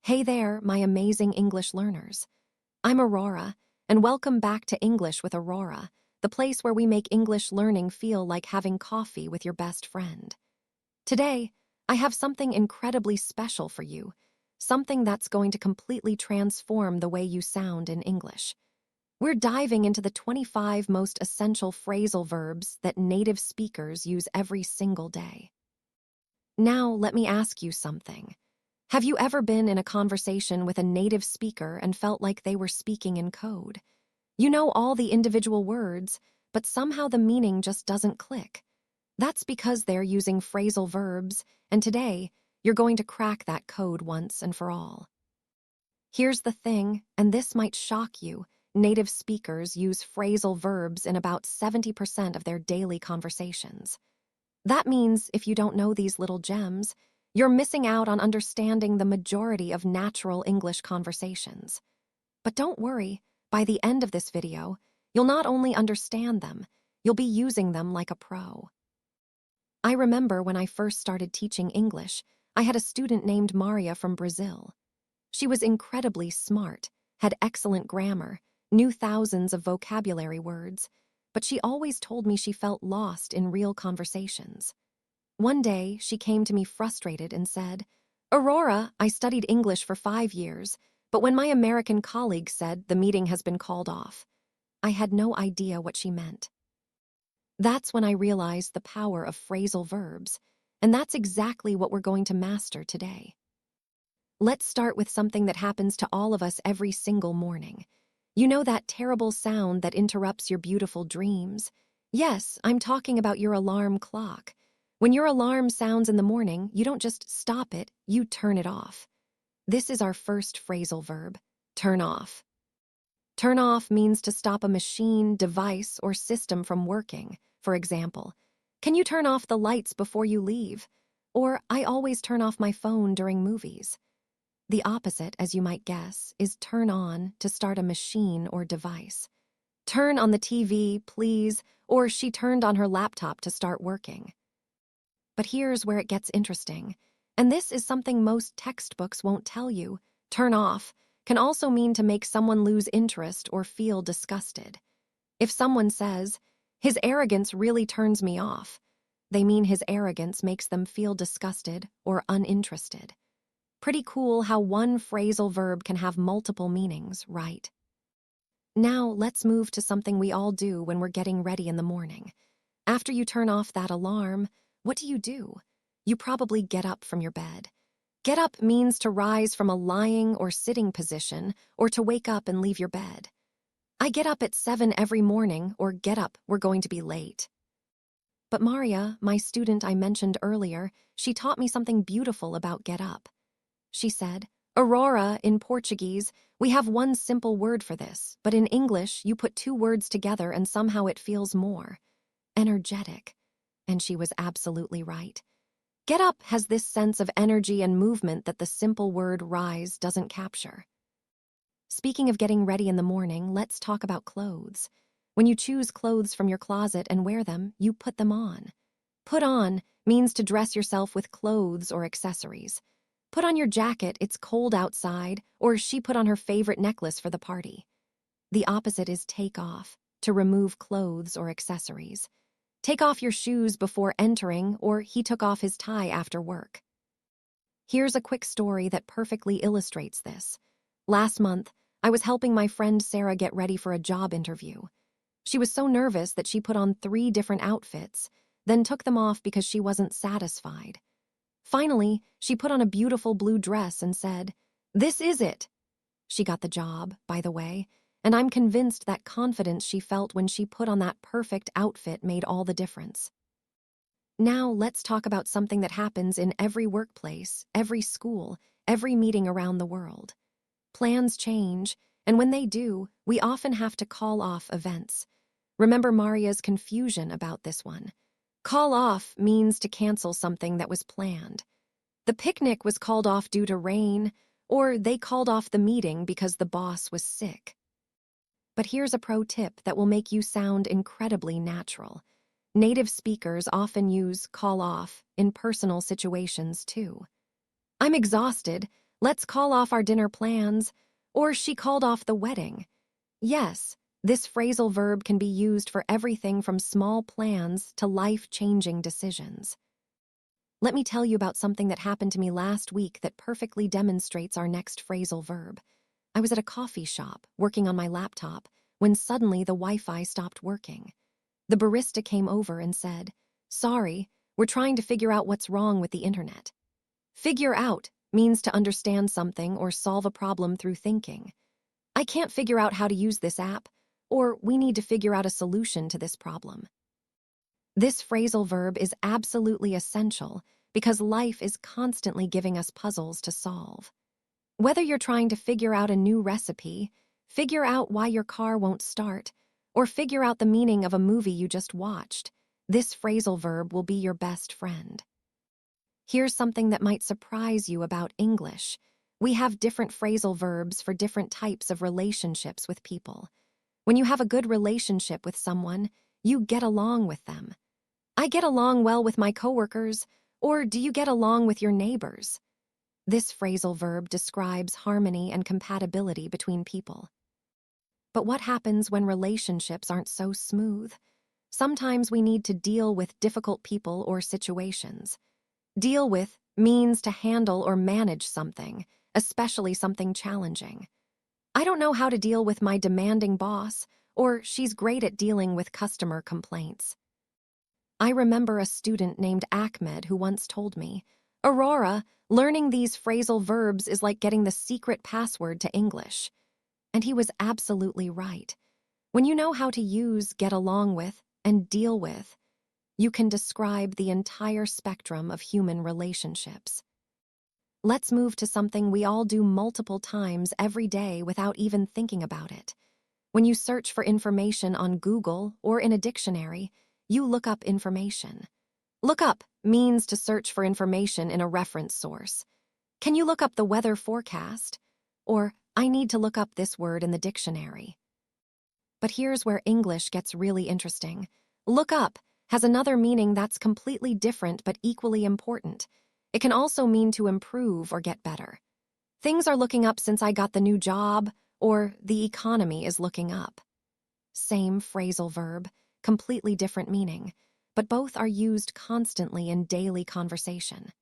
Hey there, my amazing English learners. I'm Aurora, and welcome back to English with Aurora, the place where we make English learning feel like having coffee with your best friend. Today, I have something incredibly special for you, something that's going to completely transform the way you sound in English. We're diving into the 25 most essential phrasal verbs that native speakers use every single day. Now, let me ask you something. Have you ever been in a conversation with a native speaker and felt like they were speaking in code? You know all the individual words, but somehow the meaning just doesn't click. That's because they're using phrasal verbs, and today, you're going to crack that code once and for all. Here's the thing, and this might shock you, native speakers use phrasal verbs in about 70% of their daily conversations. That means if you don't know these little gems, you're missing out on understanding the majority of natural English conversations. But don't worry, by the end of this video, you'll not only understand them, you'll be using them like a pro. I remember when I first started teaching English, I had a student named Maria from Brazil. She was incredibly smart, had excellent grammar, knew thousands of vocabulary words, but she always told me she felt lost in real conversations. One day, she came to me frustrated and said, "Aurora, I studied English for 5 years, but when my American colleague said the meeting has been called off, I had no idea what she meant." That's when I realized the power of phrasal verbs, and that's exactly what we're going to master today. Let's start with something that happens to all of us every single morning. You know that terrible sound that interrupts your beautiful dreams? Yes, I'm talking about your alarm clock. When your alarm sounds in the morning, you don't just stop it, you turn it off. This is our first phrasal verb, turn off. Turn off means to stop a machine, device, or system from working. For example, can you turn off the lights before you leave? Or, I always turn off my phone during movies. The opposite, as you might guess, is turn on to start a machine or device. Turn on the TV, please, or she turned on her laptop to start working. But here's where it gets interesting, and this is something most textbooks won't tell you. Turn off can also mean to make someone lose interest or feel disgusted. If someone says, "His arrogance really turns me off," they mean his arrogance makes them feel disgusted or uninterested. Pretty cool how one phrasal verb can have multiple meanings, right? Now, let's move to something we all do when we're getting ready in the morning. After you turn off that alarm, what do? You probably get up from your bed. Get up means to rise from a lying or sitting position or to wake up and leave your bed. I get up at 7 every morning, or get up, we're going to be late. But Maria, my student I mentioned earlier, she taught me something beautiful about get up. She said, "Aurora, in Portuguese, we have one simple word for this, but in English, you put 2 words together and somehow it feels more energetic." And she was absolutely right. Get up has this sense of energy and movement that the simple word rise doesn't capture. Speaking of getting ready in the morning, let's talk about clothes. When you choose clothes from your closet and wear them, you put them on. Put on means to dress yourself with clothes or accessories. Put on your jacket, it's cold outside, or she put on her favorite necklace for the party. The opposite is take off, to remove clothes or accessories. Take off your shoes before entering, or he took off his tie after work. Here's a quick story that perfectly illustrates this. Last month, I was helping my friend Sarah get ready for a job interview. She was so nervous that she put on 3 different outfits, then took them off because she wasn't satisfied. Finally, she put on a beautiful blue dress and said, "This is it." She got the job, by the way, and I'm convinced that confidence she felt when she put on that perfect outfit made all the difference. Now let's talk about something that happens in every workplace, every school, every meeting around the world. Plans change, and when they do, we often have to call off events. Remember Maria's confusion about this one. Call off means to cancel something that was planned. The picnic was called off due to rain, or they called off the meeting because the boss was sick. But here's a pro tip that will make you sound incredibly natural. Native speakers often use call off in personal situations too. "I'm exhausted. let's call off our dinner plans, or she called off the wedding. Yes, this phrasal verb can be used for everything from small plans to life-changing decisions. Let me tell you about something that happened to me last week that perfectly demonstrates our next phrasal verb. I was at a coffee shop, working on my laptop, when suddenly the Wi-Fi stopped working. The barista came over and said, "Sorry, we're trying to figure out what's wrong with the internet." Figure out means to understand something or solve a problem through thinking. I can't figure out how to use this app, or we need to figure out a solution to this problem. This phrasal verb is absolutely essential because life is constantly giving us puzzles to solve. Whether you're trying to figure out a new recipe, figure out why your car won't start, or figure out the meaning of a movie you just watched, this phrasal verb will be your best friend. Here's something that might surprise you about English. We have different phrasal verbs for different types of relationships with people. When you have a good relationship with someone, you get along with them. I get along well with my coworkers, or do you get along with your neighbors? This phrasal verb describes harmony and compatibility between people. But what happens when relationships aren't so smooth? Sometimes we need to deal with difficult people or situations. Deal with means to handle or manage something, especially something challenging. I don't know how to deal with my demanding boss, or she's great at dealing with customer complaints. I remember a student named Ahmed who once told me, "Aurora, learning these phrasal verbs is like getting the secret password to English." And he was absolutely right. When you know how to use get along with and deal with, you can describe the entire spectrum of human relationships. Let's move to something we all do multiple times every day without even thinking about it. When you search for information on Google or in a dictionary, you look up information. Look up means to search for information in a reference source. Can you look up the weather forecast? Or, I need to look up this word in the dictionary. But here's where English gets really interesting. Look up has another meaning that's completely different but equally important. It can also mean to improve or get better. Things are looking up since I got the new job, or the economy is looking up. Same phrasal verb, completely different meaning, but both are used constantly in daily conversation.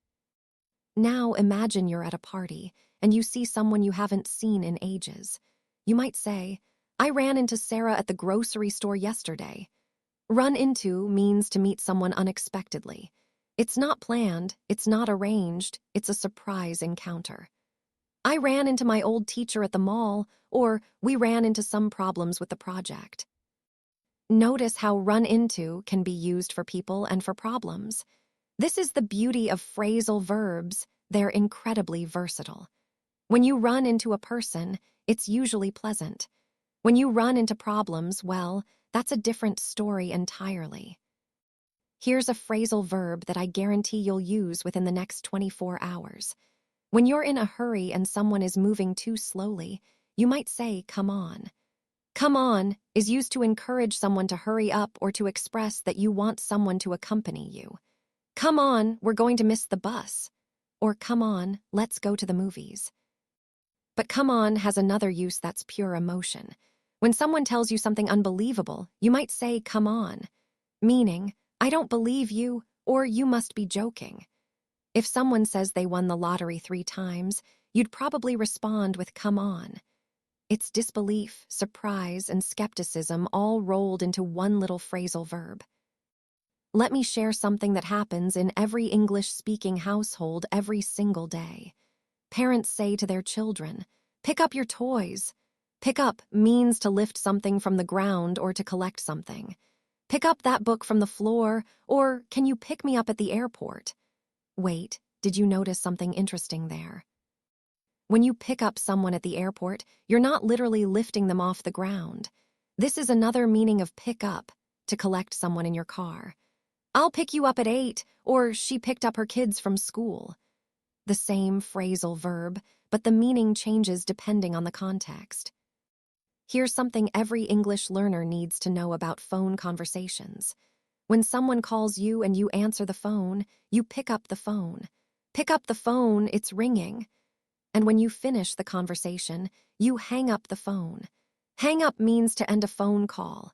Now imagine you're at a party and you see someone you haven't seen in ages. You might say, "I ran into Sarah at the grocery store yesterday." Run into means to meet someone unexpectedly. It's not planned, it's not arranged, it's a surprise encounter. I ran into my old teacher at the mall, or we ran into some problems with the project. Notice how run into can be used for people and for problems. This is the beauty of phrasal verbs. They're incredibly versatile. When you run into a person, it's usually pleasant. When you run into problems, well, that's a different story entirely. Here's a phrasal verb that I guarantee you'll use within the next 24 hours. When you're in a hurry and someone is moving too slowly, you might say, "Come on." Come on is used to encourage someone to hurry up or to express that you want someone to accompany you. Come on, we're going to miss the bus. Or come on, let's go to the movies. But come on has another use that's pure emotion. When someone tells you something unbelievable, you might say, "Come on," meaning, "I don't believe you," or "You must be joking." If someone says they won the lottery 3 times, you'd probably respond with "Come on." It's disbelief, surprise, and skepticism all rolled into one little phrasal verb. Let me share something that happens in every English-speaking household every single day. Parents say to their children, "Pick up your toys." Pick up means to lift something from the ground or to collect something. Pick up that book from the floor, or can you pick me up at the airport? Wait, did you notice something interesting there? When you pick up someone at the airport, you're not literally lifting them off the ground. This is another meaning of pick up, to collect someone in your car. "I'll pick you up at 8, or she picked up her kids from school." The same phrasal verb, but the meaning changes depending on the context. Here's something every English learner needs to know about phone conversations. When someone calls you and you answer the phone, you pick up the phone. Pick up the phone, it's ringing. And when you finish the conversation, you hang up the phone. Hang up means to end a phone call.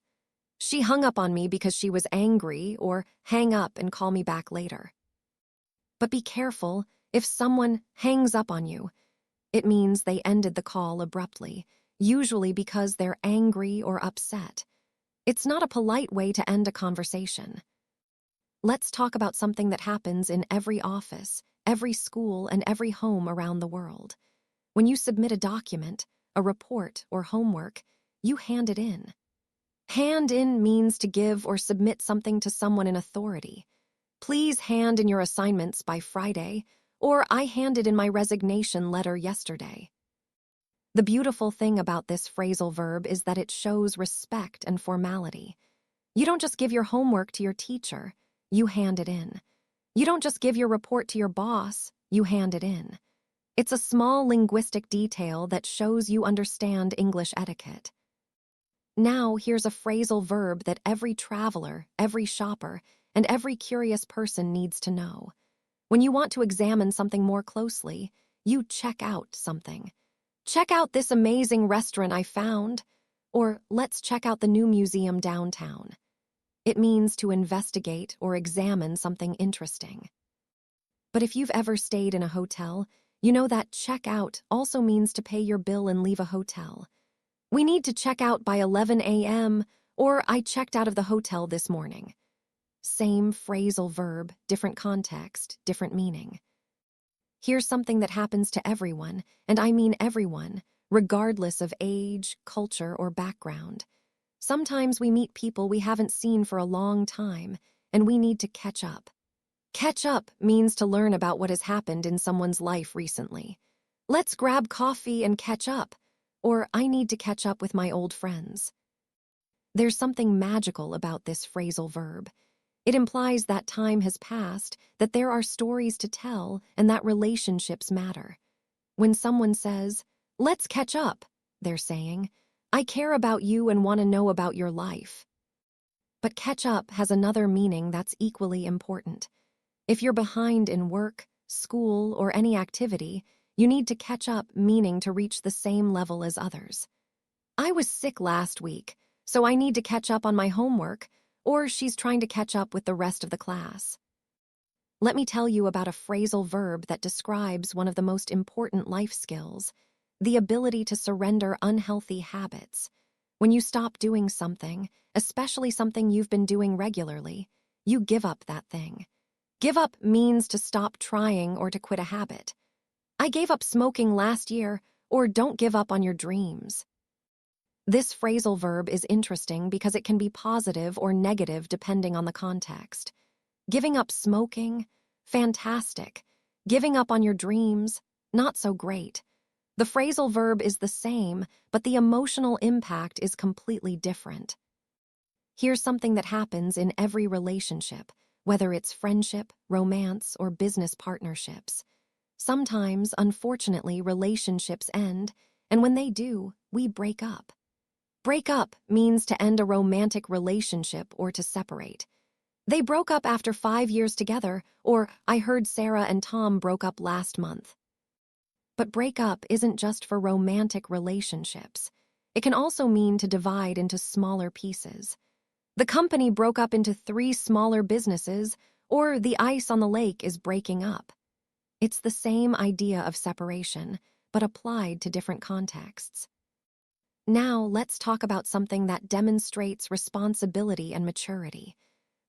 She hung up on me because she was angry, or hang up and call me back later. But be careful, if someone hangs up on you, it means they ended the call abruptly, usually because they're angry or upset. It's not a polite way to end a conversation. Let's talk about something that happens in every office, every school, and every home around the world. When you submit a document, a report, or homework, you hand it in. Hand in means to give or submit something to someone in authority. Please hand in your assignments by Friday, or I handed in my resignation letter yesterday. The beautiful thing about this phrasal verb is that it shows respect and formality. You don't just give your homework to your teacher, you hand it in. You don't just give your report to your boss, you hand it in. It's a small linguistic detail that shows you understand English etiquette. Now, here's a phrasal verb that every traveler, every shopper, and every curious person needs to know. When you want to examine something more closely, you check out something. Check out this amazing restaurant I found, or let's check out the new museum downtown. It means to investigate or examine something interesting. But if you've ever stayed in a hotel, you know that check out also means to pay your bill and leave a hotel. We need to check out by 11 a.m., or I checked out of the hotel this morning. Same phrasal verb, different context, different meaning. Here's something that happens to everyone, and I mean everyone, regardless of age, culture, or background. Sometimes we meet people we haven't seen for a long time, and we need to catch up. Catch up means to learn about what has happened in someone's life recently. Let's grab coffee and catch up, or I need to catch up with my old friends. There's something magical about this phrasal verb. It implies that time has passed, that there are stories to tell, and that relationships matter. When someone says, "Let's catch up," they're saying, "I care about you and want to know about your life." But catch up has another meaning that's equally important. If you're behind in work, school, or any activity, you need to catch up, meaning to reach the same level as others. I was sick last week, so I need to catch up on my homework, or she's trying to catch up with the rest of the class. Let me tell you about a phrasal verb that describes one of the most important life skills, the ability to surrender unhealthy habits. When you stop doing something, especially something you've been doing regularly, you give up that thing. Give up means to stop trying or to quit a habit. I gave up smoking last year, or don't give up on your dreams. This phrasal verb is interesting because it can be positive or negative depending on the context. Giving up smoking? Fantastic. Giving up on your dreams? Not so great. The phrasal verb is the same, but the emotional impact is completely different. Here's something that happens in every relationship, whether it's friendship, romance, or business partnerships. Sometimes, unfortunately, relationships end, and when they do, we break up. Break up means to end a romantic relationship or to separate. They broke up after 5 years together, or I heard Sarah and Tom broke up last month. But break up isn't just for romantic relationships. It can also mean to divide into smaller pieces. The company broke up into 3 smaller businesses, or the ice on the lake is breaking up. It's the same idea of separation, but applied to different contexts. Now, let's talk about something that demonstrates responsibility and maturity.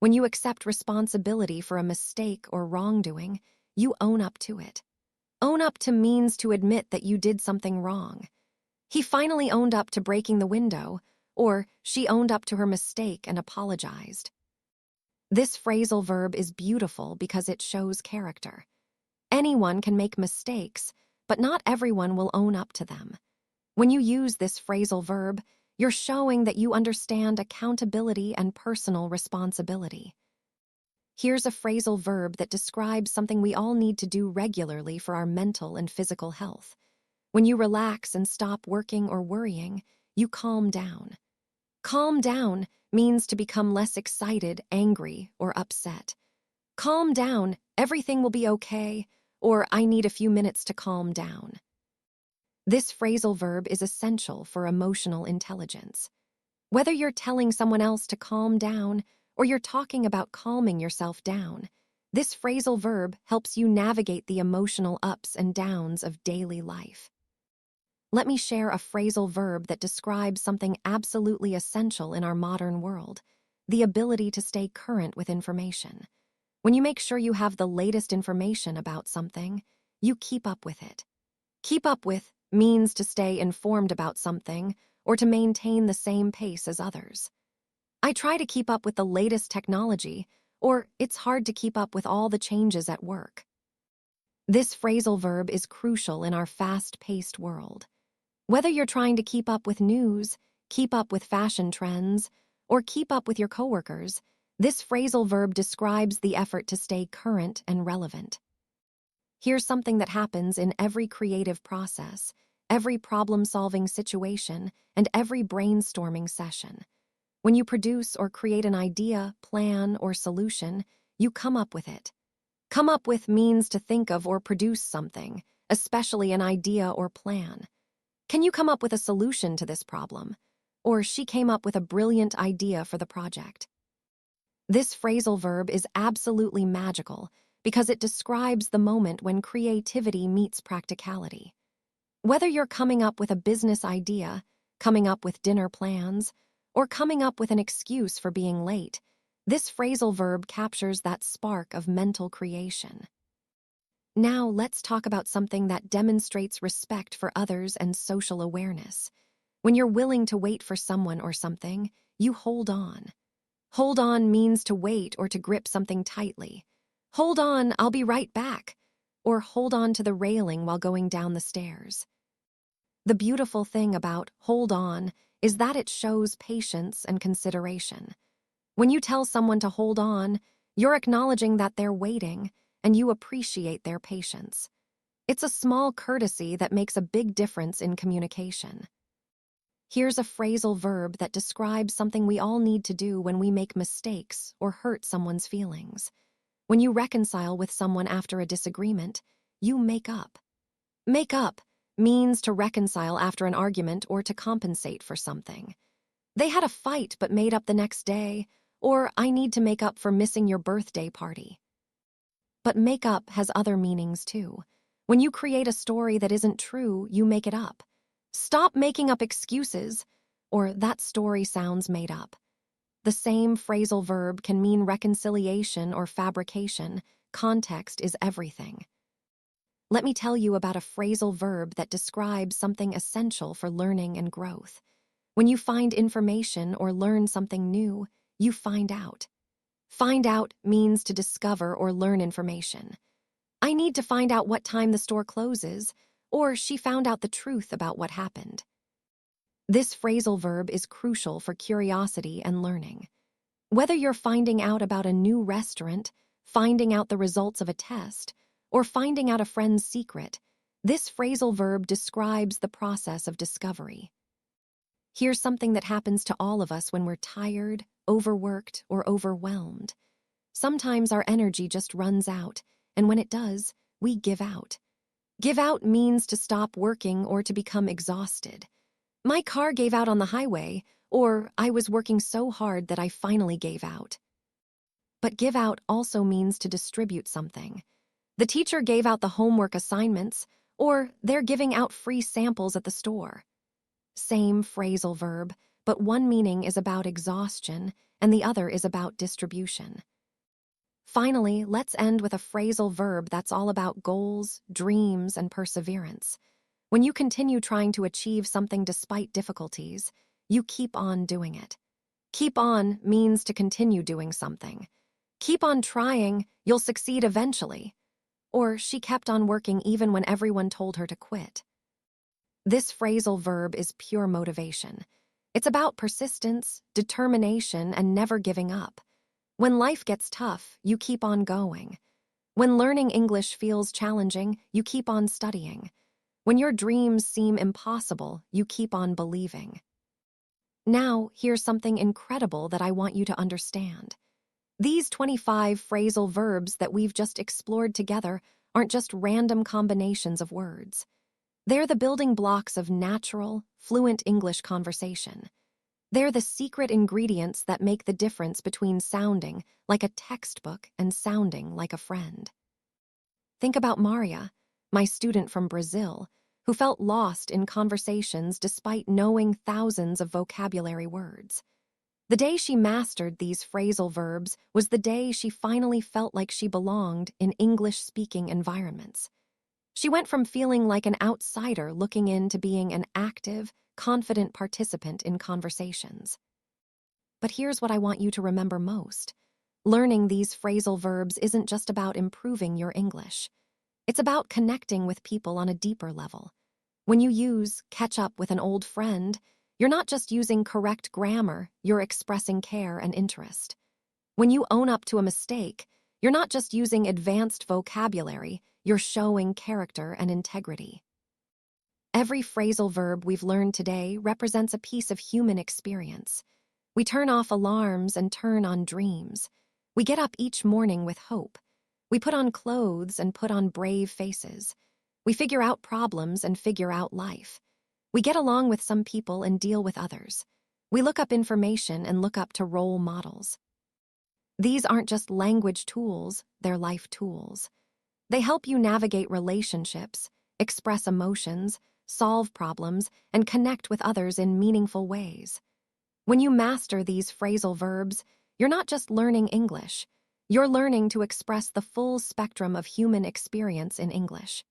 When you accept responsibility for a mistake or wrongdoing, you own up to it. Own up to means to admit that you did something wrong. He finally owned up to breaking the window, or she owned up to her mistake and apologized. This phrasal verb is beautiful because it shows character. Anyone can make mistakes, but not everyone will own up to them. When you use this phrasal verb, you're showing that you understand accountability and personal responsibility. Here's a phrasal verb that describes something we all need to do regularly for our mental and physical health. When you relax and stop working or worrying, you calm down. Calm down means to become less excited, angry, or upset. Calm down, everything will be okay, or I need a few minutes to calm down. This phrasal verb is essential for emotional intelligence. Whether you're telling someone else to calm down or you're talking about calming yourself down, this phrasal verb helps you navigate the emotional ups and downs of daily life. Let me share a phrasal verb that describes something absolutely essential in our modern world: the ability to stay current with information. When you make sure you have the latest information about something, you keep up with it. Keep up with means to stay informed about something or to maintain the same pace as others. I try to keep up with the latest technology, or it's hard to keep up with all the changes at work. This phrasal verb is crucial in our fast-paced world. Whether you're trying to keep up with news, keep up with fashion trends, or keep up with your coworkers, this phrasal verb describes the effort to stay current and relevant. Here's something that happens in every creative process, every problem-solving situation, and every brainstorming session. When you produce or create an idea, plan, or solution, you come up with it. Come up with means to think of or produce something, especially an idea or plan. Can you come up with a solution to this problem? Or she came up with a brilliant idea for the project. This phrasal verb is absolutely magical because it describes the moment when creativity meets practicality. Whether you're coming up with a business idea, coming up with dinner plans, or coming up with an excuse for being late, this phrasal verb captures that spark of mental creation. Now let's talk about something that demonstrates respect for others and social awareness. When you're willing to wait for someone or something, you hold on. Hold on means to wait or to grip something tightly. Hold on, I'll be right back. Or hold on to the railing while going down the stairs. The beautiful thing about hold on is that it shows patience and consideration. When you tell someone to hold on, you're acknowledging that they're waiting and you appreciate their patience. It's a small courtesy that makes a big difference in communication. Here's a phrasal verb that describes something we all need to do when we make mistakes or hurt someone's feelings. When you reconcile with someone after a disagreement, you make up. Make up means to reconcile after an argument or to compensate for something. They had a fight but made up the next day, or I need to make up for missing your birthday party. But make up has other meanings too. When you create a story that isn't true, you make it up. Stop making up excuses, or that story sounds made up. The same phrasal verb can mean reconciliation or fabrication. Context is everything. Let me tell you about a phrasal verb that describes something essential for learning and growth. When you find information or learn something new, you find out. Find out means to discover or learn information. I need to find out what time the store closes, or she found out the truth about what happened. This phrasal verb is crucial for curiosity and learning. Whether you're finding out about a new restaurant, finding out the results of a test, or finding out a friend's secret, this phrasal verb describes the process of discovery. Here's something that happens to all of us when we're tired, overworked, or overwhelmed. Sometimes our energy just runs out, and when it does, we give out. Give out means to stop working or to become exhausted. My car gave out on the highway, or I was working so hard that I finally gave out. But give out also means to distribute something. The teacher gave out the homework assignments, or they're giving out free samples at the store. Same phrasal verb, but one meaning is about exhaustion and the other is about distribution. Finally, let's end with a phrasal verb that's all about goals, dreams, and perseverance. When you continue trying to achieve something despite difficulties, you keep on doing it. Keep on means to continue doing something. Keep on trying, you'll succeed eventually. Or she kept on working even when everyone told her to quit. This phrasal verb is pure motivation. It's about persistence, determination, and never giving up. When life gets tough, you keep on going. When learning English feels challenging, you keep on studying. When your dreams seem impossible, you keep on believing. Now, here's something incredible that I want you to understand. These 25 phrasal verbs that we've just explored together aren't just random combinations of words. They're the building blocks of natural, fluent English conversation. They're the secret ingredients that make the difference between sounding like a textbook and sounding like a friend. Think about Maria, my student from Brazil, who felt lost in conversations despite knowing thousands of vocabulary words. The day she mastered these phrasal verbs was the day she finally felt like she belonged in English-speaking environments. She went from feeling like an outsider looking in to being an active, confident participant in conversations. But here's what I want you to remember most. Learning these phrasal verbs isn't just about improving your English. It's about connecting with people on a deeper level. When you use catch up with an old friend, you're not just using correct grammar, you're expressing care and interest. When you own up to a mistake, you're not just using advanced vocabulary, you're showing character and integrity. Every phrasal verb we've learned today represents a piece of human experience. We turn off alarms and turn on dreams. We get up each morning with hope. We put on clothes and put on brave faces. We figure out problems and figure out life. We get along with some people and deal with others. We look up information and look up to role models. These aren't just language tools, they're life tools. They help you navigate relationships, express emotions, solve problems, and connect with others in meaningful ways. When you master these phrasal verbs, you're not just learning English, you're learning to express the full spectrum of human experience in English.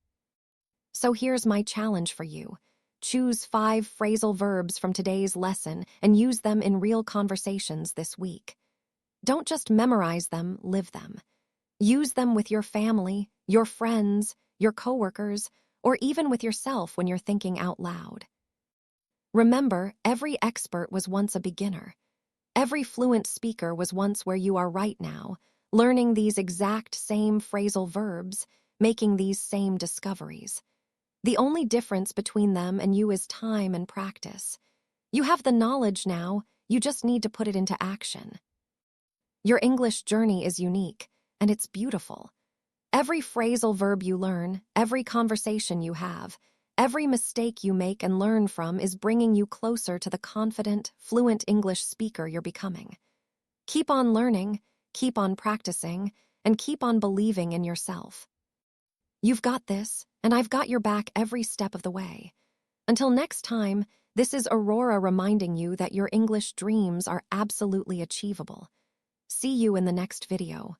So here's my challenge for you. Choose 5 phrasal verbs from today's lesson and use them in real conversations this week. Don't just memorize them, live them. Use them with your family, your friends, your coworkers, or even with yourself when you're thinking out loud. Remember, every expert was once a beginner. Every fluent speaker was once where you are right now, learning these exact same phrasal verbs, making these same discoveries. The only difference between them and you is time and practice. You have the knowledge now, you just need to put it into action. Your English journey is unique, and it's beautiful. Every phrasal verb you learn, every conversation you have, every mistake you make and learn from is bringing you closer to the confident, fluent English speaker you're becoming. Keep on learning, keep on practicing, and keep on believing in yourself. You've got this, and I've got your back every step of the way. Until next time, this is Aurora reminding you that your English dreams are absolutely achievable. See you in the next video.